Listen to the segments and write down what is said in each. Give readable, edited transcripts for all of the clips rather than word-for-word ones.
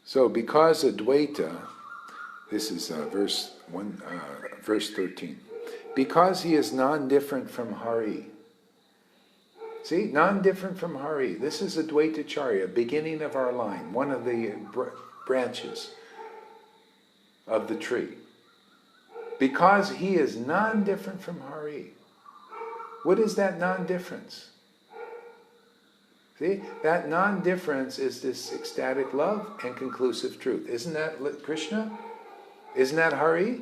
So because Advaita, this is verse 13. Because he is non-different from Hari. See, non-different from Hari. This is Advaita-charya, beginning of our line, one of the branches of the tree. Because he is non-different from Hari. What is that non-difference? See, that non-difference is this ecstatic love and conclusive truth. Isn't that Krishna? Isn't that Hari?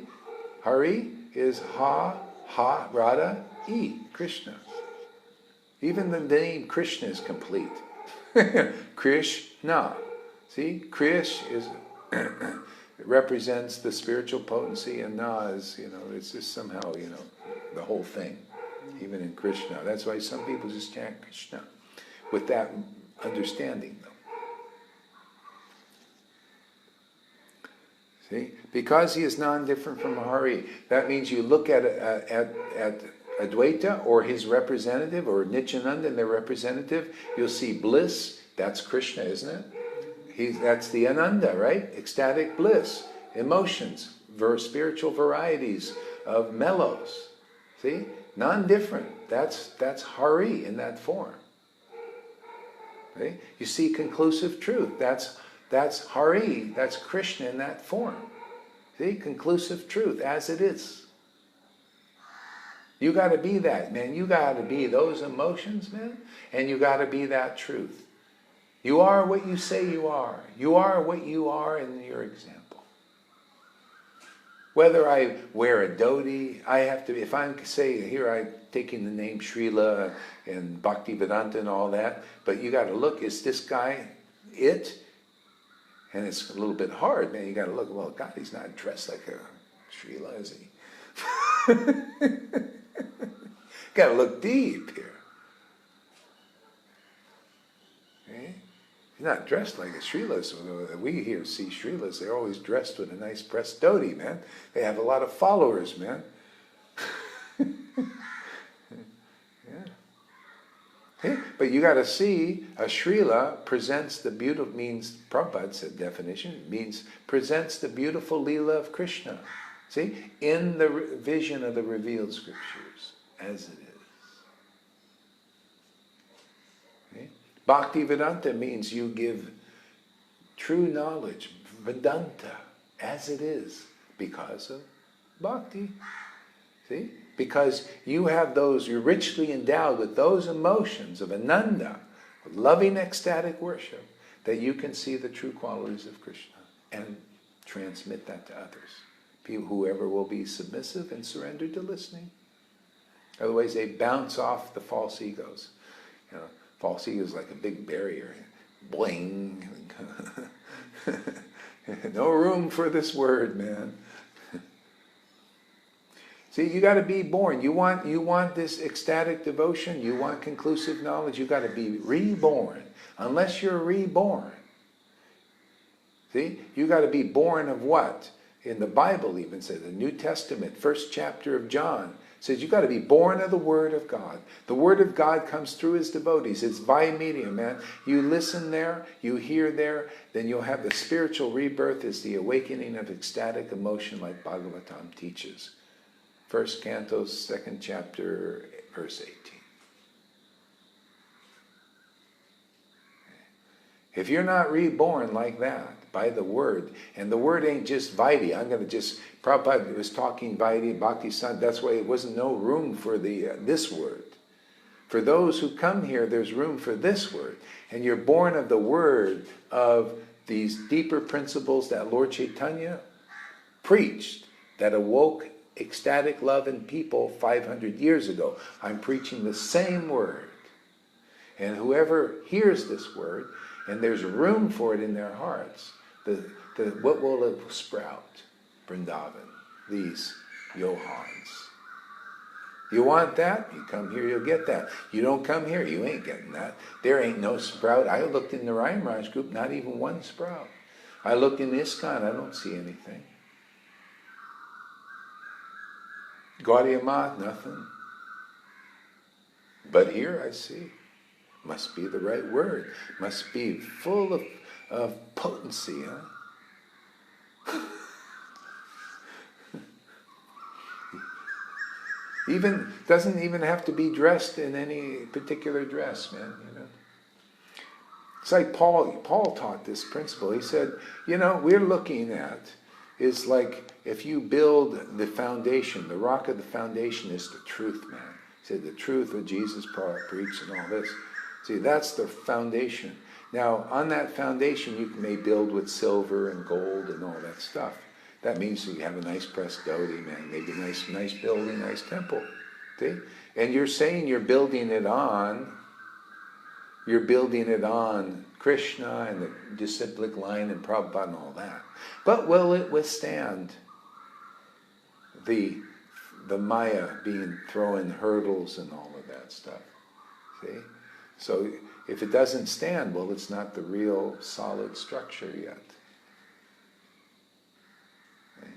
Hari is Radha, E, Krishna. Even the name Krishna is complete. Krishna. See, Krish is it represents the spiritual potency, and Na is, it's just somehow, the whole thing. Even in Krishna. That's why some people just chant Krishna with that understanding, though. See? Because he is non-different from Hari, that means you look at Advaita or his representative, or Nityananda and their representative, you'll see bliss. That's Krishna, isn't it? That's the Ananda, right? Ecstatic bliss, emotions, spiritual varieties of mellows. See? Non-different. That's Hari in that form. See? You see conclusive truth. That's Hari. That's Krishna in that form. See? Conclusive truth as it is. You got to be that, man. You got to be those emotions, man. And you got to be that truth. You are what you say you are. You are what you are in your example. Whether I wear a dhoti, I have to, if I'm, say, here I'm taking the name Srila and Bhaktivedanta and all that, but you got to look, is this guy it? And it's a little bit hard, man. You got to look, well, God, he's not dressed like a Srila, is he? Got to look deep here. Okay? He's not dressed like a Srila. So we here see Srilas, they're always dressed with a nice pressed dhoti, man. They have a lot of followers, man. Yeah. But you got to see, a Srila presents the beautiful, means, Prabhupada said definition, means presents the beautiful Lila of Krishna. See? In the vision of the revealed scriptures, as it is. Okay? Bhaktivedanta means you give true knowledge, Vedanta, as it is, because of bhakti. See? Because you have those, you're richly endowed with those emotions of Ananda, loving ecstatic worship, that you can see the true qualities of Krishna and transmit that to others. Whoever will be submissive and surrendered to listening. Otherwise they bounce off the false egos. False ego is like a big barrier. Bling. No room for this word, man. See, you got to be born. You want this ecstatic devotion. You want conclusive knowledge. You got to be reborn. Unless you're reborn. See, you got to be born of what? In the Bible even says, the New Testament, first chapter of John, says you got to be born of the Word of God. The Word of God comes through His devotees. It's by medium, man. You listen there, you hear there, then you'll have the spiritual rebirth is the awakening of ecstatic emotion like Bhagavatam teaches. First canto, second chapter, verse 18. If you're not reborn like that, by the Word, and the Word ain't just Vaidhi, I'm going to just, Prabhupada was talking Vaidhi, Bhakti Sant, that's why it wasn't no room for this Word. For those who come here, there's room for this Word. And you're born of the Word of these deeper principles that Lord Chaitanya preached, that awoke ecstatic love in people 500 years ago. I'm preaching the same Word. And whoever hears this Word, and there's room for it in their hearts, what will it sprout? Vrindavan, these Johans. You want that? You come here, you'll get that. You don't come here, you ain't getting that. There ain't no sprout. I looked in the Raj group, not even one sprout. I looked in ISKCON, I don't see anything. Gaudiya Math, nothing. But here I see. Must be the right word. Must be full of potency, huh? Even doesn't even have to be dressed in any particular dress, man. It's like Paul taught this principle. He said, we're looking at is like if you build the foundation, the rock of the foundation is the truth, man. He said the truth of Jesus preached and all this. See, that's the foundation. Now, on that foundation, you may build with silver and gold and all that stuff. That means you have a nice pressed devotee, man. Maybe a nice building, nice temple. See? And you're saying you're building it on Krishna and the disciplic line and Prabhupada and all that. But will it withstand the Maya being throwing hurdles and all of that stuff? See? So if it doesn't stand, well, it's not the real solid structure yet. Okay?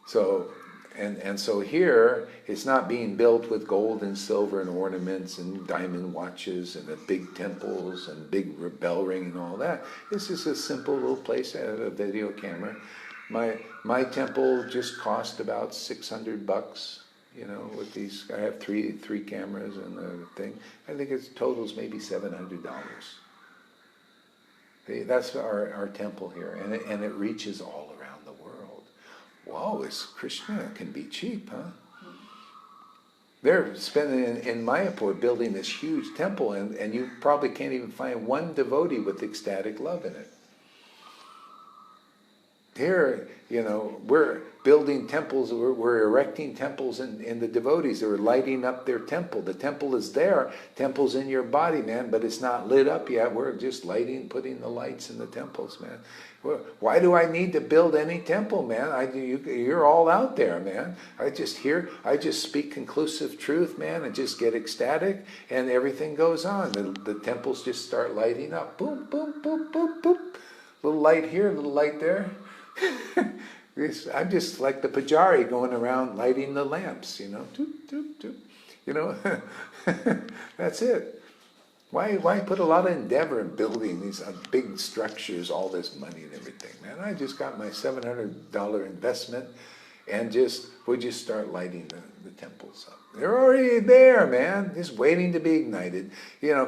So, and so here, it's not being built with gold and silver and ornaments and diamond watches and the big temples and big bell ring and all that. This is a simple little place. I have a video camera. My temple just cost about $600. With these, I have three cameras and the thing. I think it totals maybe $700. Okay, that's our temple here, and it reaches all around the world. Wow, Krishna can be cheap, huh? They're spending in Mayapur building this huge temple, and you probably can't even find one devotee with ecstatic love in it. Here, we're building temples, we're erecting temples in the devotees. They're lighting up their temple. The temple is there. Temple's in your body, man, but it's not lit up yet. We're just putting the lights in the temples, man. Why do I need to build any temple, man? You're all out there, man. I just speak conclusive truth, man, and just get ecstatic, and everything goes on. The temples just start lighting up. Boom, boom, boom, boom, boom. Little light here, little light there. I'm just like the pujari going around lighting the lamps, Doop, doop, doop. That's it. Why put a lot of endeavor in building these big structures, all this money and everything, man? I just got my $700 investment, and we'll just start lighting the temples up. They're already there, man, just waiting to be ignited.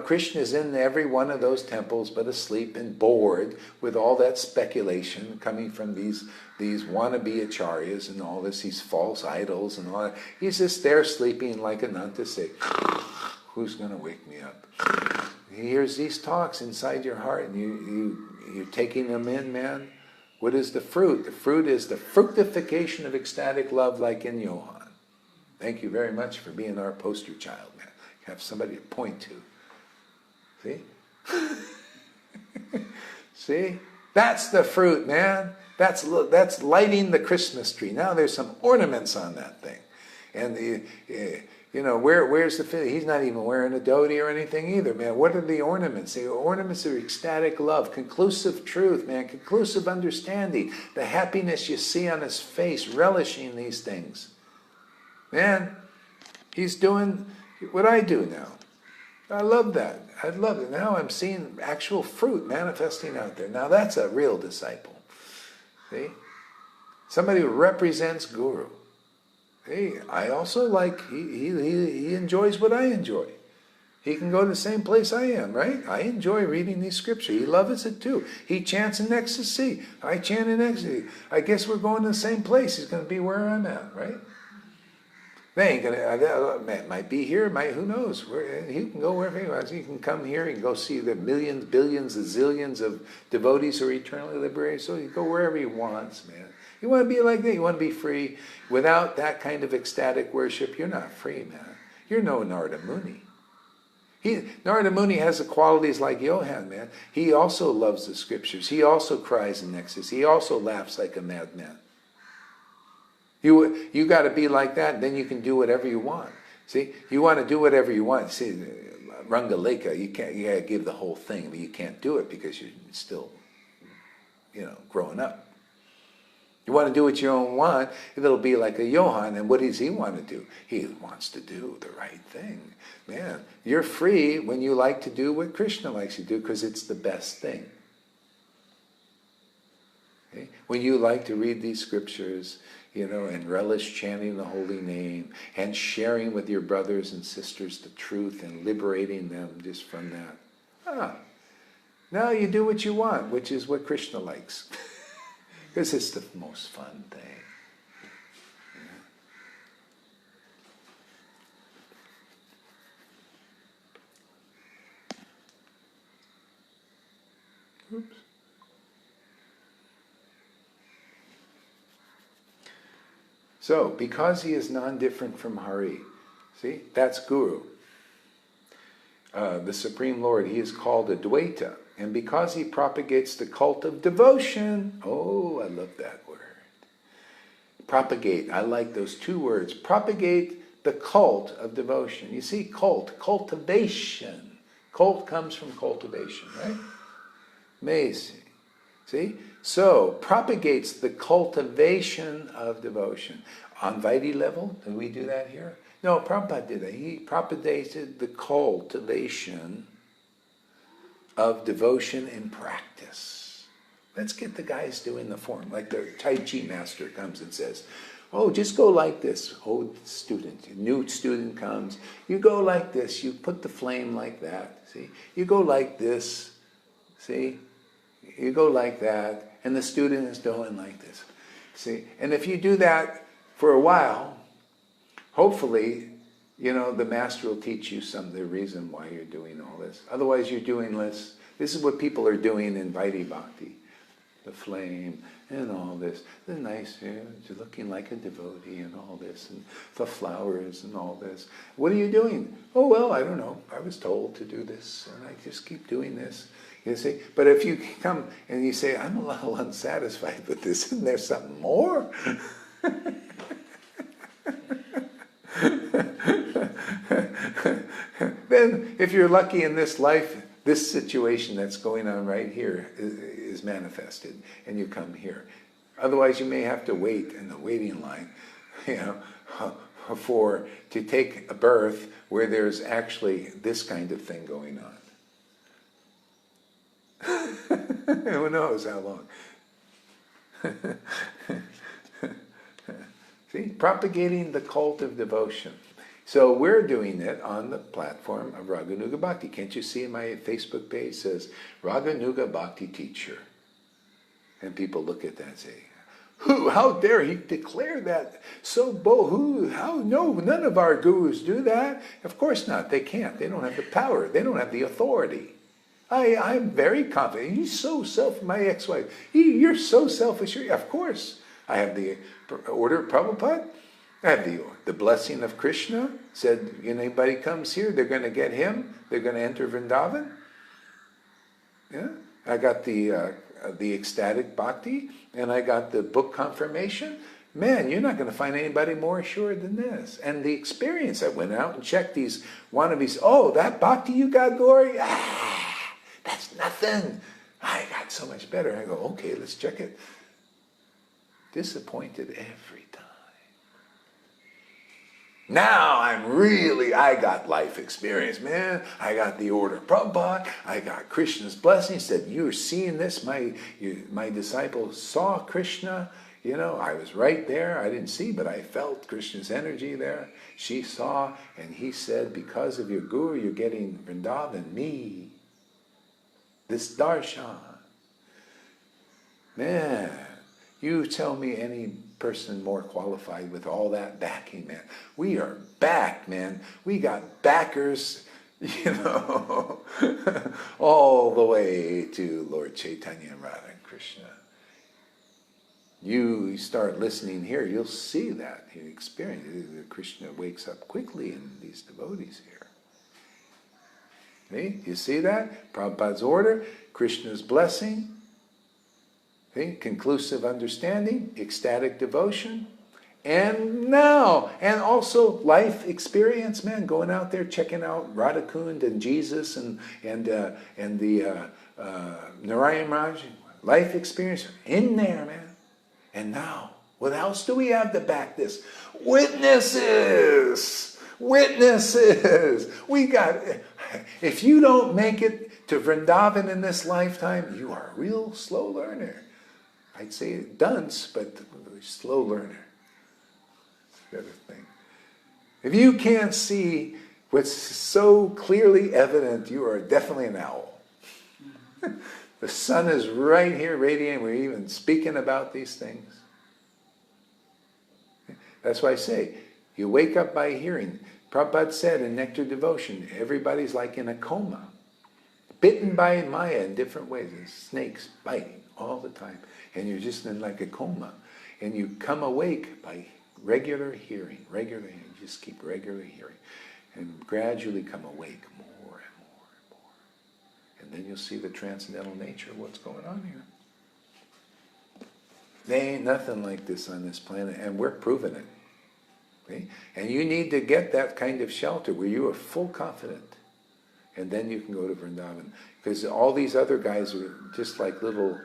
Krishna's in every one of those temples, but asleep and bored with all that speculation coming from these wannabe Ācāryas and all this, these false idols and all that. He's just there sleeping like Ananta say, who's going to wake me up? He hears these talks inside your heart, and you're taking them in, man. What is the fruit? The fruit is the fructification of ecstatic love like in Johann. Thank you very much for being our poster child, man. Have somebody to point to. See? See? That's the fruit, man. That's lighting the Christmas tree. Now there's some ornaments on that thing. And where's the fit? He's not even wearing a dhoti or anything either, man. What are the ornaments? The ornaments are ecstatic love, conclusive truth, man, conclusive understanding, the happiness you see on his face, relishing these things. Man, he's doing what I do now. I love that. I love it. Now I'm seeing actual fruit manifesting out there. Now that's a real disciple. See? Somebody who represents Guru. Hey, I also he enjoys what I enjoy. He can go to the same place I am, right? I enjoy reading these scriptures. He loves it too. He chants in ecstasy. I chant in ecstasy. I guess we're going to the same place. He's going to be where I'm at, right? They ain't gonna. Might be here. Who knows? He can go wherever he wants. He can come here. He can go see the millions, billions, the zillions of devotees who are eternally liberated. So he can go wherever he wants, man. You want to be like that. You want to be free. Without that kind of ecstatic worship, you're not free, man. You're no Narada Muni. Narada Muni has the qualities like Johann, man. He also loves the scriptures. He also cries in ecstasy. He also laughs like a madman. You got to be like that, and then you can do whatever you want. See, you want to do whatever you want. See, Rangaleka, you got to give the whole thing, but you can't do it because you're still, growing up. You want to do what you don't want, it'll be like a Johann, and what does he want to do? He wants to do the right thing. Man, you're free when you like to do what Krishna likes to do because it's the best thing. Okay? When you like to read these scriptures, and relish chanting the holy name and sharing with your brothers and sisters the truth and liberating them just from that. Now you do what you want, which is what Krishna likes. Because it's the most fun thing. Oops. So, because he is non-different from Hari, see, that's Guru. The Supreme Lord, he is called Advaita. And because he propagates the cult of devotion, oh, I love that word. Propagate, I like those two words. Propagate the cult of devotion. You see, cultivation. Cult comes from cultivation, right? Amazing. See? So, propagates the cultivation of devotion. On Vaidhi level, did we do that here? No, Prabhupada did that. He propagated the cultivation of devotion in practice. Let's get the guys doing the form. Like the Tai Chi master comes and says, oh, just go like this. Old student, new student comes. You go like this. You put the flame like that. See? You go like this. See? You go like that. And the student is doing like this. See? And if you do that for a while, hopefully, the master will teach you the reason why you're doing all this. Otherwise, you're doing this. This is what people are doing in Vaidhi Bhakti. The flame and all this. The nice, you're looking like a devotee and all this. And the flowers and all this. What are you doing? Oh, well, I don't know. I was told to do this. And I just keep doing this. You see? But if you come and you say, I'm a little unsatisfied with this, isn't there something more? Then, if you're lucky in this life, this situation that's going on right here is manifested, and you come here. Otherwise, you may have to wait in the waiting line, to take a birth where there's actually this kind of thing going on. Who knows how long? See, propagating the cult of devotion. So we're doing it on the platform of Raganuga Bhakti. Can't you see my Facebook page? It says, Raganuga Bhakti Teacher. And people look at that and say, how dare he declare that? So no, none of our gurus do that. Of course not, they can't. They don't have the power. They don't have the authority. I'm very confident. He's so my ex-wife, you're so selfish. Of course. I have the order of Prabhupada. I have the blessing of Krishna. Said, anybody comes here, they're going to get him. They're going to enter Vrindavan. Yeah. I got the ecstatic bhakti, and I got the book confirmation. Man, you're not going to find anybody more assured than this. And the experience, I went out and checked these wannabes. Oh, that bhakti you got, Gauri? That's nothing. I got so much better. I go, okay, let's check it. Disappointed every time. Now I got life experience, man. I got the order of Prabhupada. I got Krishna's blessing. He said, you're seeing this. My disciple saw Krishna. I was right there. I didn't see, but I felt Krishna's energy there. She saw, and he said, because of your guru, you're getting Vrindavan, me. This darshan. Man, you tell me any person more qualified with all that backing, man. We are backed, man. We got backers, all the way to Lord Chaitanya and Radha and Krishna. You start listening here, you'll see that. You experience it. Krishna wakes up quickly in these devotees here. See? You see that? Prabhupada's order, Krishna's blessing, see? Conclusive understanding, ecstatic devotion, and also life experience, man, going out there, checking out Radhakund and Jesus and the Narayan Raj, life experience in there, man. And now, what else do we have to back this? Witnesses! Witnesses! If you don't make it to Vrindavan in this lifetime, you are a real slow learner. I'd say dunce, but slow learner. That's the other thing. If you can't see what's so clearly evident, you are definitely an owl. The sun is right here radiating. We're even speaking about these things. That's why I say, you wake up by hearing. Prabhupada said in Nectar Devotion, everybody's like in a coma. Bitten by Maya in different ways. There's snakes biting all the time. And you're just in like a coma. And you come awake by regular hearing. You just keep regular hearing. And gradually come awake more and more and more. And then you'll see the transcendental nature of what's going on here. There ain't nothing like this on this planet, and we're proving it. Okay? And you need to get that kind of shelter where you are full confident. And then you can go to Vrindavan. Because all these other guys are just like little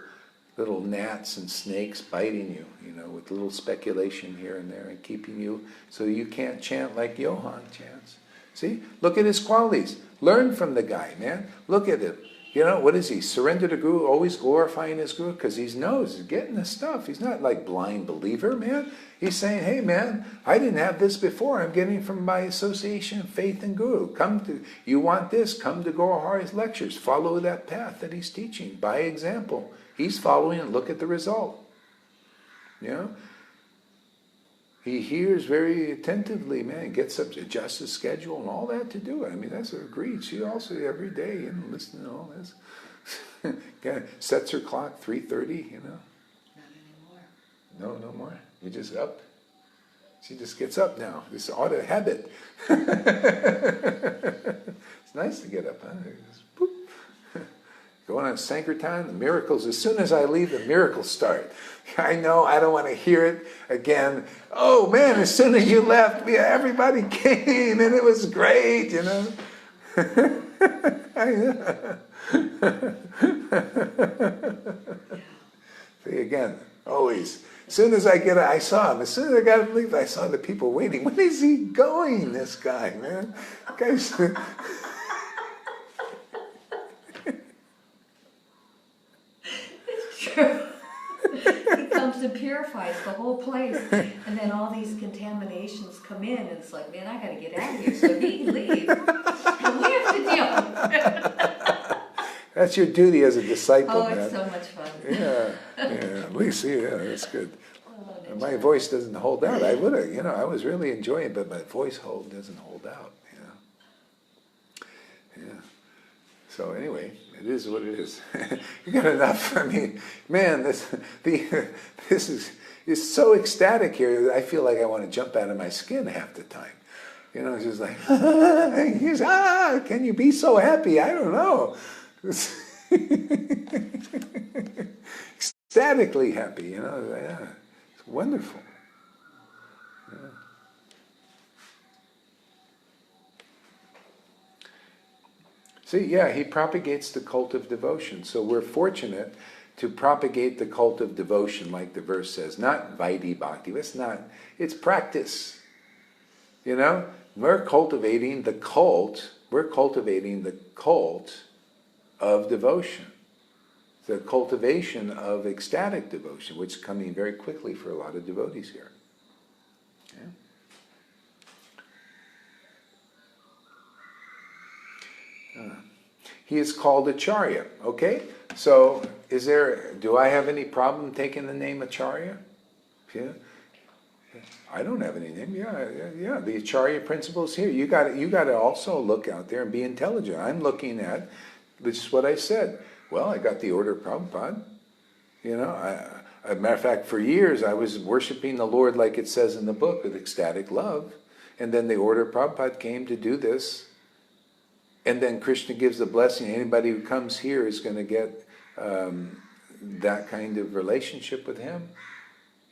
gnats and snakes biting you, with little speculation here and there and keeping you so you can't chant like Johann chants. See? Look at his qualities. Learn from the guy, man. Look at him. What is he? Surrender to Guru, always glorifying his Guru, because he knows he's getting the stuff. He's not like blind believer, man. He's saying, hey, man, I didn't have this before. I'm getting from my association of faith and Guru. You want this? Come to Gaurahari's lectures. Follow that path that he's teaching by example. He's following and look at the result. He hears very attentively, man, gets up to adjust his schedule and all that to do it. I mean, that's agreed. She also every day, listening to all this. Sets her clock 3:30, Not anymore. No more. You just up. She just gets up now. This auto habit. It's nice to get up, huh? Just, boop. Going on Sankirtan, the miracles. As soon as I leave, the miracles start. I know, I don't want to hear it again. Oh man, as soon as you left, everybody came and it was great, See, again, always. As soon as I saw him. As soon as I got to leave, I saw the people waiting. When is he going, this guy, man? Guy's... It's true. He comes and purifies the whole place, and then all these contaminations come in, and it's like, man, I got to get out of here. So he leaves, and we have to deal with it. That's your duty as a disciple, man. Oh, it's so much fun. Yeah, at least, that's good. My voice doesn't hold out. I would have, I was really enjoying it, but my voice doesn't hold out, Yeah. So anyway, it is what it is. You got enough. I mean, man, this is so ecstatic here that I feel like I want to jump out of my skin half the time. It's just like, can you be so happy? I don't know. Ecstatically happy, yeah. It's wonderful. Yeah. See, he propagates the cult of devotion. So we're fortunate to propagate the cult of devotion, like the verse says. Not Vaidhi Bhakti. It's practice. We're cultivating the cult. We're cultivating the cult of devotion. The cultivation of ecstatic devotion, which is coming very quickly for a lot of devotees here. He is called Ācārya. Okay? So, do I have any problem taking the name Ācārya? Yeah. I don't have any name. Yeah. The Ācārya principle is here. You got to also look out there and be intelligent. I'm looking at, this is what I said. Well, I got the order of Prabhupada. As a matter of fact, for years I was worshiping the Lord like it says in the book with ecstatic love. And then the order of Prabhupada came to do this. And then Krishna gives the blessing. Anybody who comes here is going to get that kind of relationship with him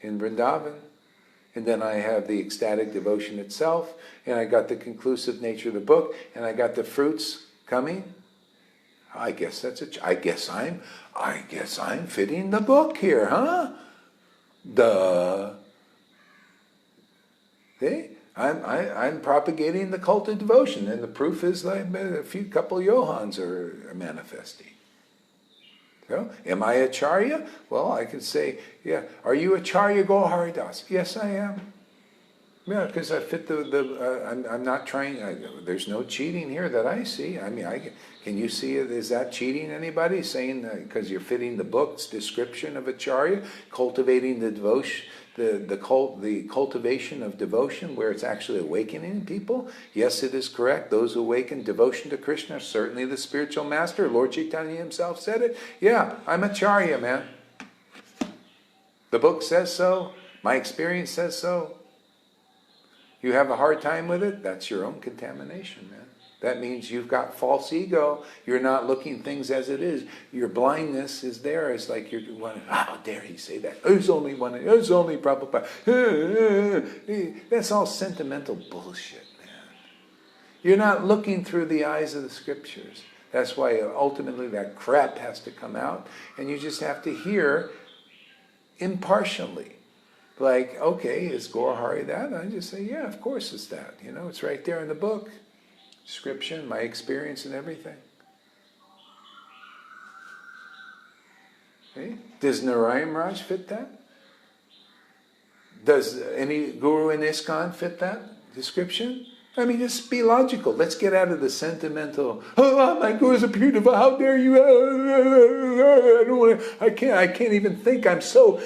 in Vrindavan. And then I have the ecstatic devotion itself. And I got the conclusive nature of the book. And I got the fruits coming. I guess I'm fitting the book here, huh? Duh. See? I'm propagating the cult of devotion, and the proof is like a couple Johans are manifesting. Well, am I Ācārya? Well, I can say, yeah. Are you Ācārya Gaurahari Dasa? Yes, I am. Yeah, because I fit I'm not trying, there's no cheating here that I see. I mean, can you see it? Is that cheating anybody? Saying because you're fitting the book's description of Ācārya, cultivating the devotion, the cultivation of devotion where it's actually awakening people? Yes, it is correct. Those who awaken devotion to Krishna, certainly the spiritual master, Lord Caitanya himself said it. Yeah, I'm Ācārya, man. The book says so. My experience says so. You have a hard time with it? That's your own contamination, man. That means you've got false ego. You're not looking things as it is. Your blindness is there. It's like you're wondering, how dare he say that? There's only one. There's only Prabhupada. That's all sentimental bullshit, man. You're not looking through the eyes of the scriptures. That's why ultimately that crap has to come out. And you just have to hear impartially. Like, okay, is Gaurahari that? I just say, yeah, of course it's that. You know, it's right there in the book. Description, my experience and everything. Okay? Does Narayan Raj fit that? Does any guru in ISKCON fit that description? I mean, just be logical. Let's get out of the sentimental, oh, my guru's a pure devotee, how dare you? I can't even think. I'm so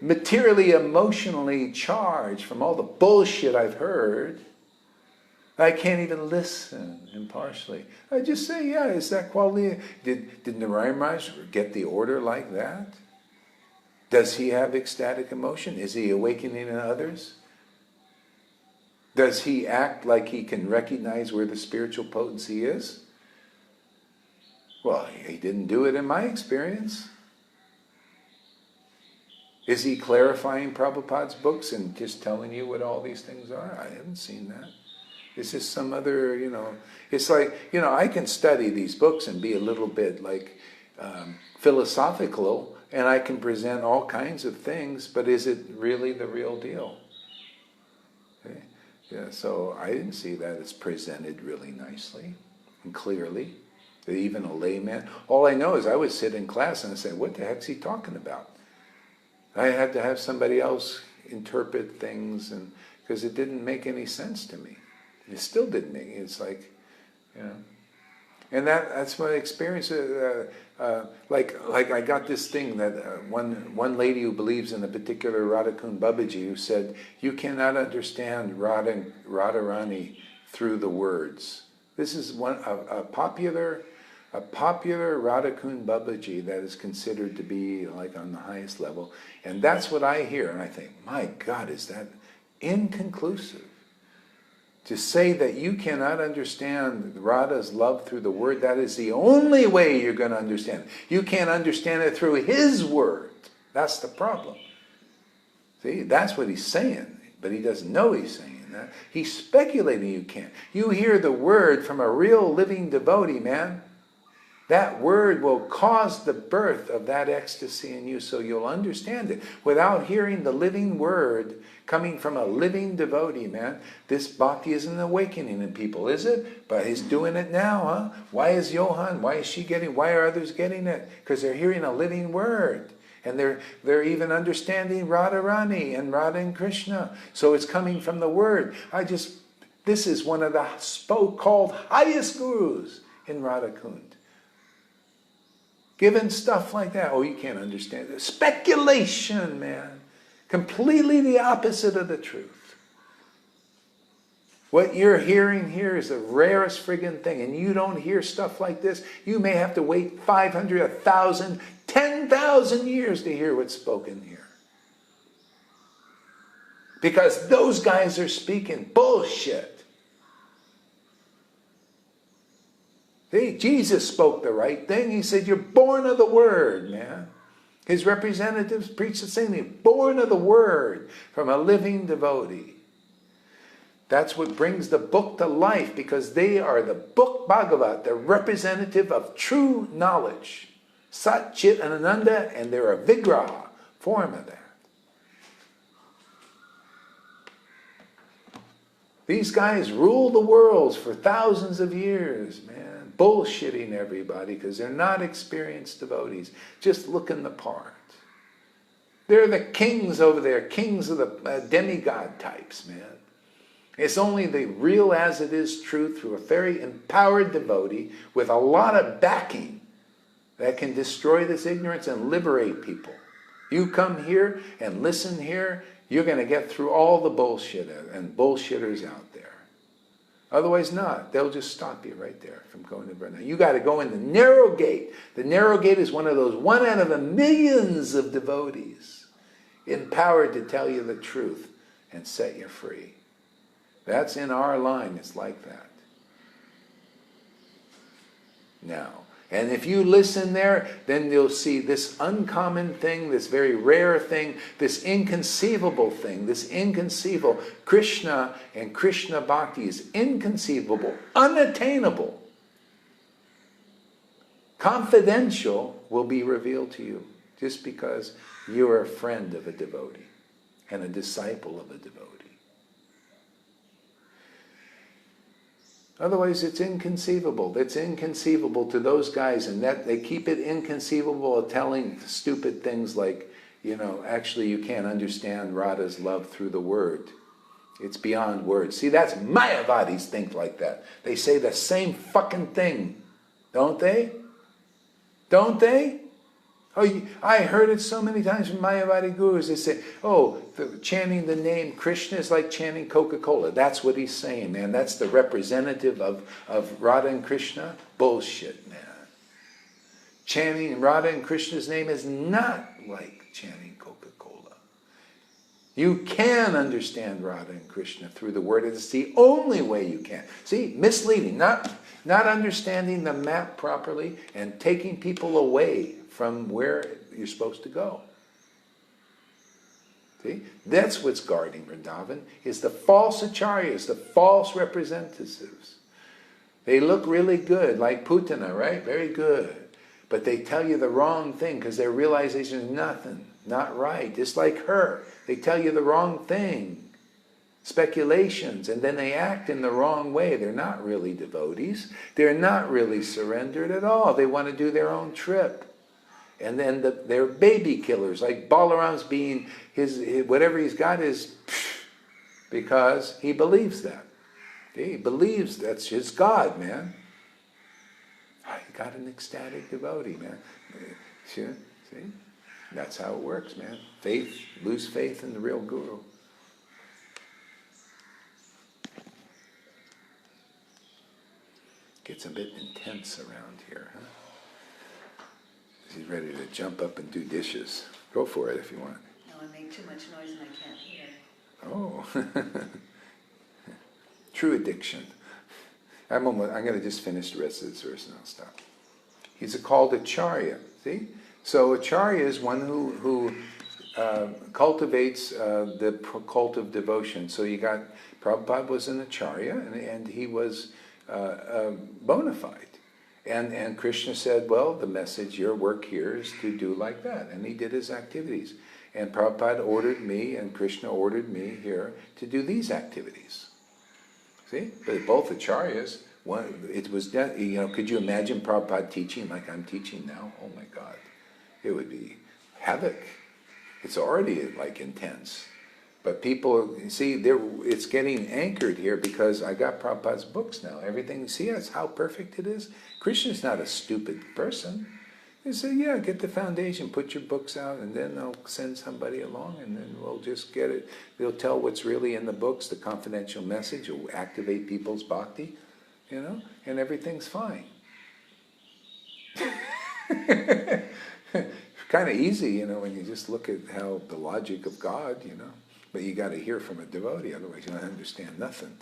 materially, emotionally charged from all the bullshit I've heard. I can't even listen impartially. I just say, yeah, is that quality? Did Narayan Raj get the order like that? Does he have ecstatic emotion? Is he awakening in others? Does he act like he can recognize where the spiritual potency is? Well, he didn't do it in my experience. Is he clarifying Prabhupada's books and just telling you what all these things are? I haven't seen that. It's just some other, it's like, I can study these books and be a little bit like philosophical, and I can present all kinds of things, but is it really the real deal? Okay. Yeah, so I didn't see that it's presented really nicely and clearly. That even a layman, all I know is I would sit in class and I'd say, what the heck's he talking about? I had to have somebody else interpret things, and because it didn't make any sense to me. It still didn't make it. It's like, and that's my experience. Like I got this thing that one lady who believes in a particular Radhakund Babaji who said, you cannot understand Radharani through the words. This is a popular Radhakund Babaji that is considered to be like on the highest level. And that's what I hear, and I think, my God, is that inconclusive? To say that you cannot understand Radha's love through the word, that is the only way you're going to understand it. You can't understand it through his word. That's the problem. See, that's what he's saying, but he doesn't know he's saying that. He's speculating you can't. You hear the word from a real living devotee, man. That word will cause the birth of that ecstasy in you, so you'll understand it. Without hearing the living word coming from a living devotee, man, this bhakti isn't awakening in people, is it? But he's doing it now, huh? Why is Johan, why are others getting it? Because they're hearing a living word. And they're even understanding Radharani and Radha and Krishna. So it's coming from the word. This is one of the called highest gurus in Radhakund. Given stuff like that, oh, you can't understand it. Speculation, man. Completely the opposite of the truth. What you're hearing here is the rarest friggin' thing, and you don't hear stuff like this. You may have to wait 500, 1,000, 10,000 years to hear what's spoken here. Because those guys are speaking bullshit. See, Jesus spoke the right thing. He said, you're born of the word, man. His representatives preach the same thing. Born of the word from a living devotee. That's what brings the book to life, because they are the book Bhagavat, the representative of true knowledge. Sat, Chit, and Ananda, and they're a vigraha, form of that. These guys rule the worlds for thousands of years, man. bullshitting everybody because they're not experienced devotees, just looking the part. They're the kings over there, kings of the demigod types, man. It's only the real as it is truth through a very empowered devotee with a lot of backing that can destroy this ignorance and liberate people. You come here and listen here, you're going to get through all the bullshit and bullshitters out there. Otherwise not. They'll just stop you right there from going to Brahma. You got to go in the narrow gate. The narrow gate is one of those 1 out of a millions of devotees empowered to tell you the truth and set you free. That's in our line. It's like that. Now, and if you listen there, then you'll see this uncommon thing, this very rare thing, this inconceivable thing, this inconceivable. Krishna and Krishna Bhakti is inconceivable, unattainable. Confidential will be revealed to you just because you are a friend of a devotee and a disciple of a devotee. Otherwise, it's inconceivable. It's inconceivable to those guys, and that they keep it inconceivable of telling stupid things like, actually you can't understand Radha's love through the word. It's beyond words. See, that's Mayavadis think like that. They say the same fucking thing, don't they? Don't they? Oh, I heard it so many times from Mayavadi gurus. They say, chanting the name Krishna is like chanting Coca-Cola. That's what he's saying, man. That's the representative of Radha and Krishna. Bullshit, man. Chanting Radha and Krishna's name is not like chanting Coca-Cola. You can understand Radha and Krishna through the word. It's the only way you can. See, misleading, not understanding the map properly and taking people away from where you're supposed to go. See? That's what's guarding Vrindavan, is the false acharyas, the false representatives. They look really good, like Putana, right? Very good. But they tell you the wrong thing because their realization is nothing, not right. Just like her. They tell you the wrong thing. Speculations, and then they act in the wrong way. They're not really devotees. They're not really surrendered at all. They want to do their own trip. And then they're baby killers, like Balaram's being his whatever he's got is because he believes that. He believes that's his God, man. He got an ecstatic devotee, man. See? That's how it works, man. Faith, lose faith in the real guru. Gets a bit intense around here, huh? He's ready to jump up and do dishes. Go for it if you want. No, I make too much noise and I can't hear. Oh. True addiction. I'm going to just finish the rest of this verse and I'll stop. He's called Ācārya. See? So Ācārya is one who cultivates the cult of devotion. So you got, Prabhupada was an Ācārya and he was bona fide. And Krishna said, well, the message, your work here is to do like that. And he did his activities. And Prabhupada ordered me, and Krishna ordered me here to do these activities. See? But both Acharyas, it was, could you imagine Prabhupada teaching like I'm teaching now? Oh my God. It would be havoc. It's already like intense. But people, see, it's getting anchored here because I got Prabhupada's books now. Everything, see that's how perfect it is? Krishna's not a stupid person. He said, yeah, get the foundation, put your books out, and then I'll send somebody along, and then we'll just get it. They'll tell what's really in the books, the confidential message, will activate people's bhakti, and everything's fine. Kind of easy, when you just look at how the logic of God, But you got to hear from a devotee, otherwise you don't understand nothing.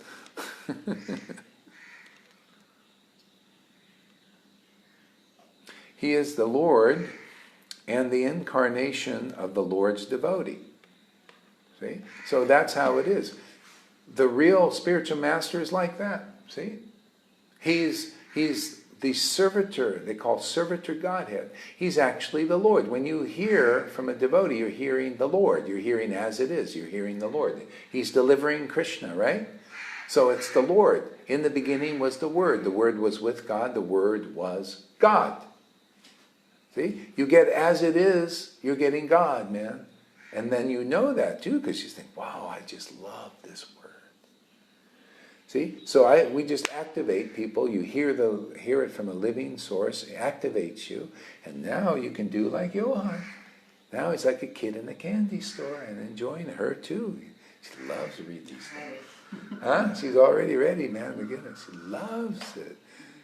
He is the Lord and the incarnation of the Lord's devotee. See? So that's how it is. The real spiritual master is like that. See? He's the servitor, they call servitor Godhead. He's actually the Lord. When you hear from a devotee, you're hearing the Lord. You're hearing as it is. You're hearing the Lord. He's delivering Krishna, right? So it's the Lord. In the beginning was the Word. The Word was with God. The Word was God. See? You get as it is, you're getting God, man. And then you know that too, because you think, wow, I just love this word. See? So we just activate people. You hear it from a living source. It activates you. And now you can do like Johan. Now he's like a kid in a candy store and enjoying her too. She loves to read these things. Huh? She's already ready, man. Look at us. She loves it.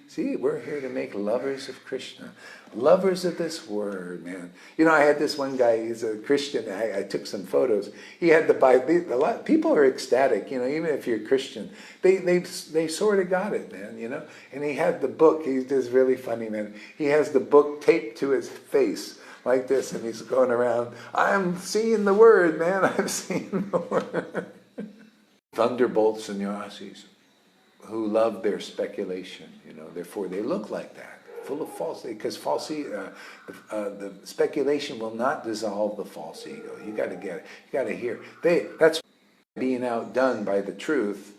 See, we're here to make lovers of Krishna. Lovers of this word, man. You know, I had this one guy, he's a Christian, I took some photos. He had the Bible. People are ecstatic, you know, even if you're Christian. They sort of got it, man, you know. And he had the book, he's just really funny, man. He has the book taped to his face like this, and he's going around, I'm seeing the word, man, I'm seeing the word. Thunderbolt sannyasis who love their speculation, you know, therefore they look like that, full of false, because the speculation will not dissolve the false ego. You got to get it. You got to hear. That's being outdone by the truth.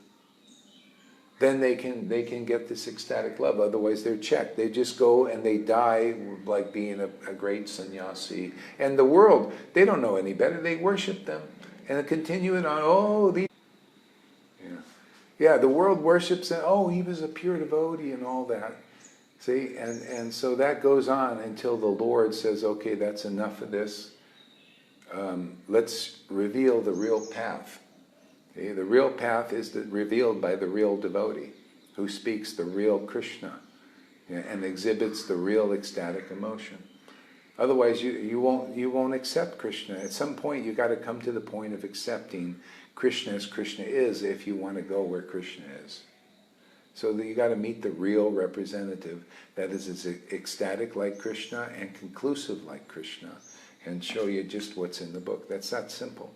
Then they can get this ecstatic love. Otherwise, they're checked. They just go and they die like being a great sannyasi. And the world, they don't know any better. They worship them and continue it on. Oh, these. Yeah, the world worships and he was a pure devotee and all that. See, and so that goes on until the Lord says, okay, that's enough of this. Let's reveal the real path. Okay? The real path is revealed by the real devotee who speaks the real Krishna, and exhibits the real ecstatic emotion. Otherwise, you won't accept Krishna. At some point, you got to come to the point of accepting Krishna as Krishna is if you want to go where Krishna is. So you got to meet the real representative that is as ecstatic like Krishna and conclusive like Krishna, and show you just what's in the book. That's that simple.